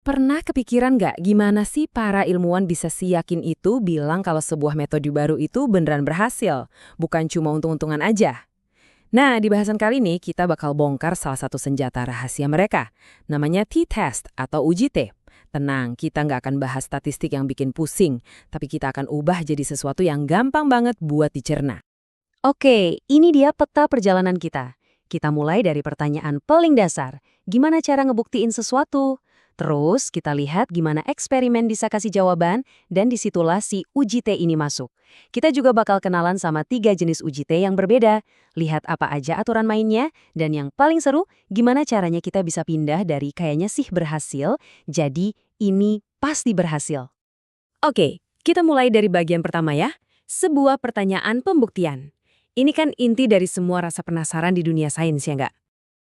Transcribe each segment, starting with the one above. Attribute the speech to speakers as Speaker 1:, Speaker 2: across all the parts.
Speaker 1: Pernah kepikiran nggak gimana sih para ilmuwan bisa siyakin itu bilang kalau sebuah metode baru itu beneran berhasil, bukan cuma untung-untungan aja? Nah, di bahasan kali ini kita bakal bongkar salah satu senjata rahasia mereka. Namanya t-test atau uji T. Tenang, kita nggak akan bahas statistik yang bikin pusing, tapi kita akan ubah jadi sesuatu yang gampang banget buat dicerna.
Speaker 2: Oke, ini dia peta perjalanan kita. Kita mulai dari pertanyaan paling dasar. Gimana cara ngebuktiin sesuatu? Terus kita lihat gimana eksperimen bisa kasih jawaban, dan disitulah si uji T ini masuk. Kita juga bakal kenalan sama 3 jenis uji T yang berbeda. Lihat apa aja aturan mainnya, dan yang paling seru, gimana caranya kita bisa pindah dari kayaknya sih berhasil, jadi ini pasti berhasil. Oke, kita mulai dari bagian pertama ya. Sebuah pertanyaan pembuktian. Ini kan inti dari semua rasa penasaran di dunia sains ya nggak?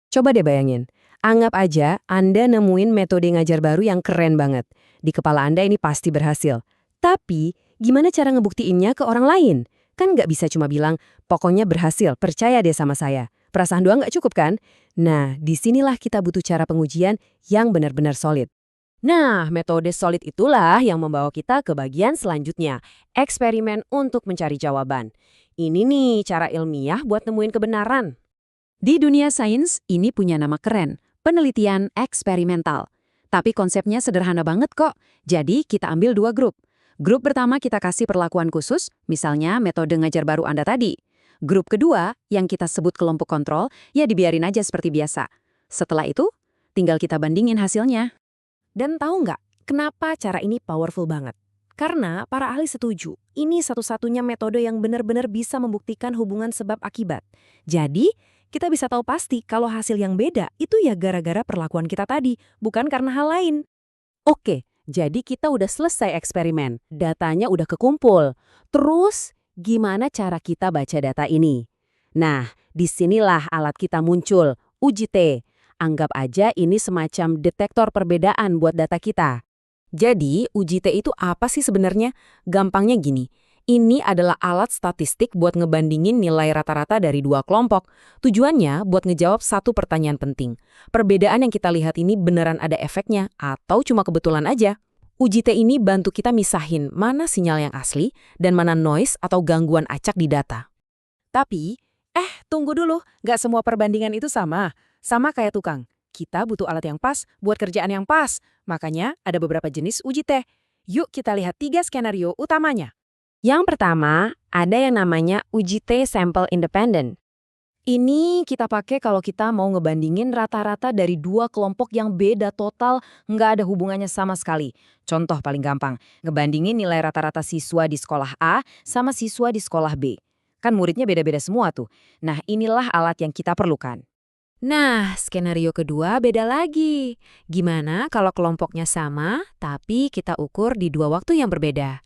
Speaker 1: Coba deh bayangin, anggap aja Anda nemuin metode ngajar baru yang keren banget. Di kepala Anda ini pasti berhasil. Tapi, gimana cara ngebuktiinnya ke orang lain? Kan nggak bisa cuma bilang, pokoknya berhasil, percaya deh sama saya. Perasaan doang nggak cukup kan? Nah, disinilah kita butuh cara pengujian yang benar-benar solid. Nah, metode solid itulah yang membawa kita ke bagian selanjutnya, eksperimen untuk mencari jawaban. Ini nih cara ilmiah buat nemuin kebenaran.
Speaker 2: Di dunia sains, ini punya nama keren, penelitian eksperimental. Tapi konsepnya sederhana banget kok. Jadi kita ambil 2 grup. Grup pertama kita kasih perlakuan khusus, misalnya metode ngajar baru Anda tadi. Grup kedua, yang kita sebut kelompok kontrol, ya dibiarin aja seperti biasa. Setelah itu, tinggal kita bandingin hasilnya.
Speaker 1: Dan tahu nggak, kenapa cara ini powerful banget? Karena para ahli setuju, ini satu-satunya metode yang benar-benar bisa membuktikan hubungan sebab akibat. Jadi, kita bisa tahu pasti kalau hasil yang beda itu ya gara-gara perlakuan kita tadi, bukan karena hal lain.
Speaker 2: Oke, jadi kita udah selesai eksperimen, datanya udah kekumpul. Terus, gimana cara kita baca data ini? Nah, disinilah alat kita muncul, uji T. Anggap aja ini semacam detektor perbedaan buat data kita.
Speaker 1: Jadi, uji T itu apa sih sebenarnya? Gampangnya gini, ini adalah alat statistik buat ngebandingin nilai rata-rata dari 2 kelompok. Tujuannya buat ngejawab satu pertanyaan penting. Perbedaan yang kita lihat ini beneran ada efeknya atau cuma kebetulan aja? Uji T ini bantu kita misahin mana sinyal yang asli dan mana noise atau gangguan acak di data. Tapi, tunggu dulu, nggak semua perbandingan itu sama. Sama kayak tukang. Kita butuh alat yang pas buat kerjaan yang pas. Makanya ada beberapa jenis uji T. Yuk kita lihat 3 skenario utamanya. Yang pertama, ada yang namanya uji T sample independent. Ini kita pakai kalau kita mau ngebandingin rata-rata dari 2 kelompok yang beda total, nggak ada hubungannya sama sekali. Contoh paling gampang, ngebandingin nilai rata-rata siswa di sekolah A sama siswa di sekolah B. Kan muridnya beda-beda semua tuh. Nah, inilah alat yang kita perlukan. Nah, skenario kedua beda lagi. Gimana kalau kelompoknya sama, tapi kita ukur di 2 waktu yang berbeda?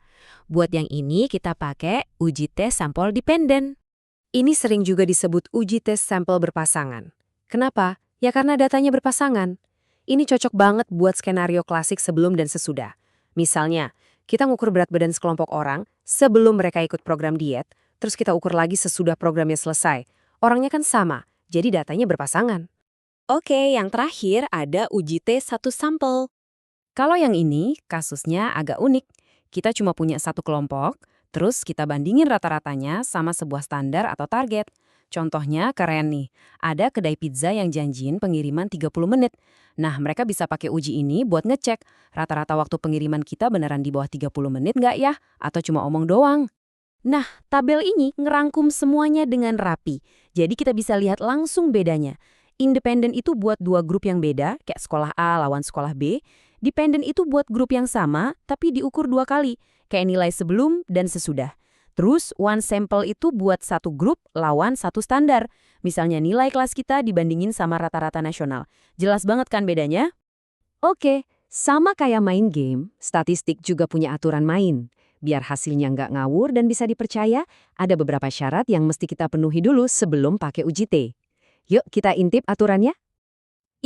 Speaker 1: Buat yang ini kita pakai uji tes sampel dependent. Ini sering juga disebut uji tes sampel berpasangan. Kenapa? Ya karena datanya berpasangan. Ini cocok banget buat skenario klasik sebelum dan sesudah. Misalnya, kita ngukur berat badan sekelompok orang sebelum mereka ikut program diet, terus kita ukur lagi sesudah programnya selesai. Orangnya kan sama. Jadi datanya berpasangan. Oke, yang terakhir ada uji T satu sampel. Kalau yang ini, kasusnya agak unik. Kita cuma punya satu kelompok, terus kita bandingin rata-ratanya sama sebuah standar atau target. Contohnya keren nih, ada kedai pizza yang janjiin pengiriman 30 menit. Nah, mereka bisa pakai uji ini buat ngecek rata-rata waktu pengiriman kita beneran di bawah 30 menit nggak ya? Atau cuma omong doang? Nah, tabel ini ngerangkum semuanya dengan rapi. Jadi kita bisa lihat langsung bedanya. Independen itu buat 2 grup yang beda, kayak sekolah A lawan sekolah B. Dependen itu buat grup yang sama, tapi diukur 2 kali, kayak nilai sebelum dan sesudah. Terus, one sample itu buat satu grup lawan satu standar. Misalnya nilai kelas kita dibandingin sama rata-rata nasional. Jelas banget kan bedanya? Oke, sama kayak main game, statistik juga punya aturan main. Biar hasilnya nggak ngawur dan bisa dipercaya, ada beberapa syarat yang mesti kita penuhi dulu sebelum pakai uji T. Yuk kita intip aturannya.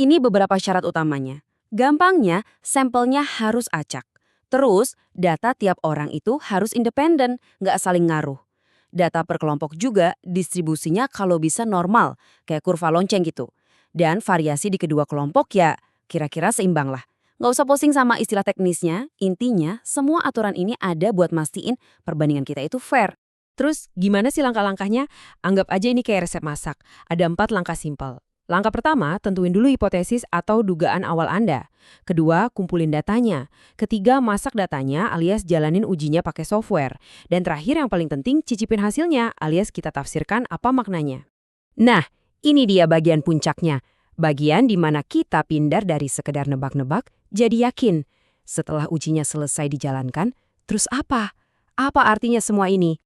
Speaker 1: Ini beberapa syarat utamanya. Gampangnya, sampelnya harus acak. Terus, data tiap orang itu harus independen, nggak saling ngaruh. Data per kelompok juga distribusinya kalau bisa normal, kayak kurva lonceng gitu. Dan variasi di kedua kelompok ya kira-kira seimbang lah.
Speaker 2: Nggak usah pusing sama istilah teknisnya, intinya semua aturan ini ada buat mastiin perbandingan kita itu fair.
Speaker 1: Terus gimana sih langkah-langkahnya? Anggap aja ini kayak resep masak. Ada 4 langkah simpel. Langkah pertama, tentuin dulu hipotesis atau dugaan awal Anda. Kedua, kumpulin datanya. Ketiga, masak datanya alias jalanin ujinya pakai software. Dan terakhir yang paling penting, cicipin hasilnya alias kita tafsirkan apa maknanya. Nah, ini dia bagian puncaknya. Bagian di mana kita pindar dari sekedar nebak-nebak jadi yakin. Setelah ujinya selesai dijalankan, terus apa? Apa artinya semua ini?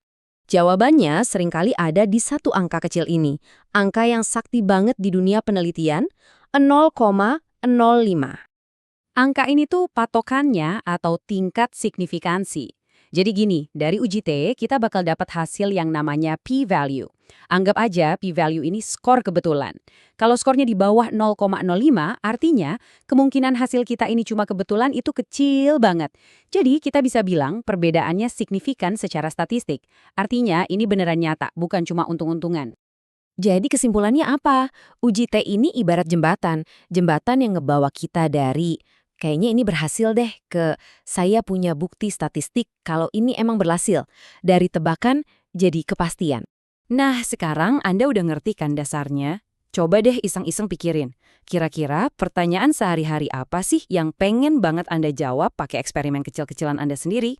Speaker 1: Jawabannya seringkali ada di satu angka kecil ini, angka yang sakti banget di dunia penelitian, 0,05. Angka ini tuh patokannya atau tingkat signifikansi. Jadi gini, dari uji T kita bakal dapat hasil yang namanya p-value. Anggap aja p-value ini skor kebetulan. Kalau skornya di bawah 0,05, artinya kemungkinan hasil kita ini cuma kebetulan itu kecil banget. Jadi kita bisa bilang perbedaannya signifikan secara statistik. Artinya ini beneran nyata, bukan cuma untung-untungan. Jadi kesimpulannya apa? Uji T ini ibarat jembatan. Jembatan yang ngebawa kita dari kayaknya ini berhasil deh ke saya punya bukti statistik kalau ini emang berhasil. Dari tebakan jadi kepastian. Nah, sekarang Anda udah ngerti kan dasarnya? Coba deh iseng-iseng pikirin. Kira-kira pertanyaan sehari-hari apa sih yang pengen banget Anda jawab pakai eksperimen kecil-kecilan Anda sendiri?